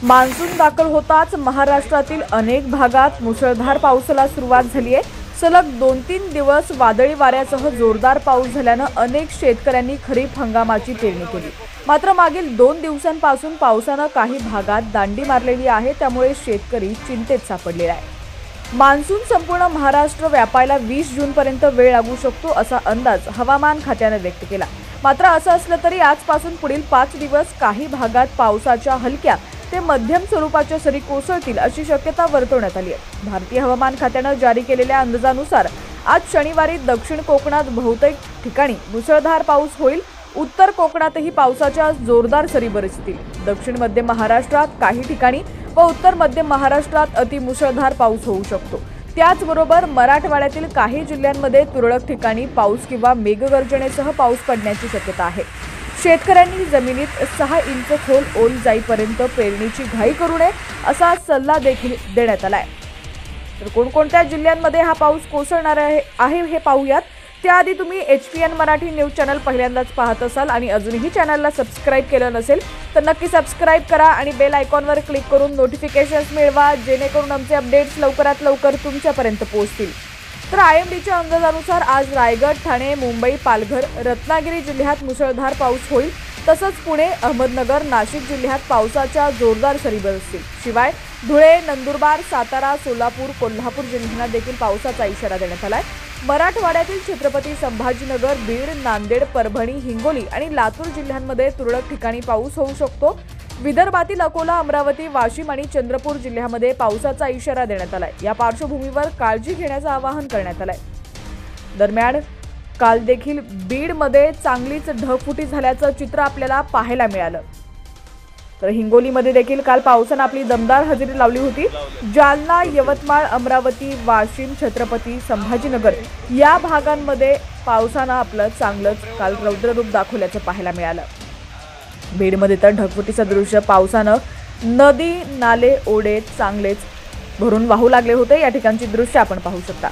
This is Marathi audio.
मान्सून दाखल होताच महाराष्ट्रातील अनेक भागात मुसळधार पावसाला सुरुवात झाली आहे। सलग 2-3 दिवस वादळी वाऱ्यासह जोरदार पाऊस झाल्याने अनेक शेतकऱ्यांनी खरीप हंगामाची पेरणी केली। मात्र मागील 2 दिवसांपासून पावसाने काही भागात दांडी मारलेली आहे, त्यामुळे शेतकरी चिंतेत सापडलेला आहे। मान्सून संपूर्ण महाराष्ट्र व्यापायला 20 जून पर्यंत वेळ लागू शकतो असा अंदाज हवामान खात्याने व्यक्त केला। मात्र असं असलं तरी आजपासून पुढील 5 दिवस काही भागात पावसाच्या हलक्या ते मध्यम स्वरूपाच्या सरी कोसळतील अशी शक्यता वर्तवण्यात आली आहे। भारतीय हवामान खात्याने जारी केलेल्या अंदाजानुसार आज शनिवारी दक्षिण कोकणात बहुतेक ठिकाणी मुसळधार पाऊस होईल। उत्तर कोकणातही पावसाच्या जोरदार सरी बरसतील। दक्षिण मध्य महाराष्ट्रात काही ठिकाणी व उत्तर मध्य महाराष्ट्रात अतिमुसळधार पाऊस होऊ शकतो। त्याचबरोबर मराठवाड्यातील काही जिल्ह्यांमध्ये तुरळक ठिकाणी पाऊस किंवा मेघगर्जनेसह पाऊस पडण्याची शक्यता आहे। शेतकऱ्यांनी जमिनीत 6 इंच खोल ओल जाईपर्यंत पेरणीची घाई करू नये असा सल्ला देखील देण्यात आलाय। तर कोणकोणत्या जिल्ह्यांमध्ये हा पाऊस कोसळणार आहे हे पाहूयात। त्याआधी तुम्ही HPN मराठी न्यूज चॅनल पहिल्यांदाच पाहत असाल आणि अजूनही चॅनलला सबस्क्राइब केलं नसेल तर नक्की सबस्क्राइब करा आणि बेल आयकॉनवर क्लिक करून नोटिफिकेशन्स मिळवा, जेणेकरून आमचे अपडेट्स लवकरात लवकर तुमच्यापर्यंत पोहोचतील। तर IMDच्या अंदाजानुसार आज रायगड, ठाणे, मुंबई, पालघर, रत्नागिरी जिल्ह्यात मुसळधार पाऊस होईल। तसंच पुणे, अहमदनगर, नाशिक जिल्ह्यात पावसाच्या जोरदार सरी बरसतील। शिवाय धुळे, नंदुरबार, सातारा, सोलापूर, कोल्हापूर जिल्ह्यांना देखील पावसाचा इशारा देण्यात आलाय। मराठवाड्यातील छत्रपती संभाजीनगर, बीड, नांदेड, परभणी, हिंगोली आणि लातूर जिल्ह्यांमध्ये तुरळक ठिकाणी पाऊस होऊ शकतो। विदर्भातील अकोला, अमरावती, वाशिम आणि चंद्रपूर जिल्ह्यामध्ये पावसाचा इशारा देण्यात आलाय। या पार्श्वभूमीवर काळजी घेण्याचं आवाहन करण्यात आलंय। दरम्यान काल देखील बीडमध्ये चांगलीच ढगफुटी झाल्याचं चित्र आपल्याला पाहायला मिळालं। तर हिंगोलीमध्ये देखील काल पावसाने आपली दमदार हजेरी लावली होती। जालना, यवतमाळ, अमरावती, वाशिम, छत्रपती संभाजीनगर या भागांमध्ये पावसाने आपलं चांगलंच काल रौद्ररूप दाखवल्याचं पाहायला मिळालं। बीडमध्ये तर ढगफुटीचं दृश्य पावसाने नदी, नाले, ओढे चांगलेच भरून वाहू लागले होते। या ठिकाणची दृश्य आपण पाहू शकता।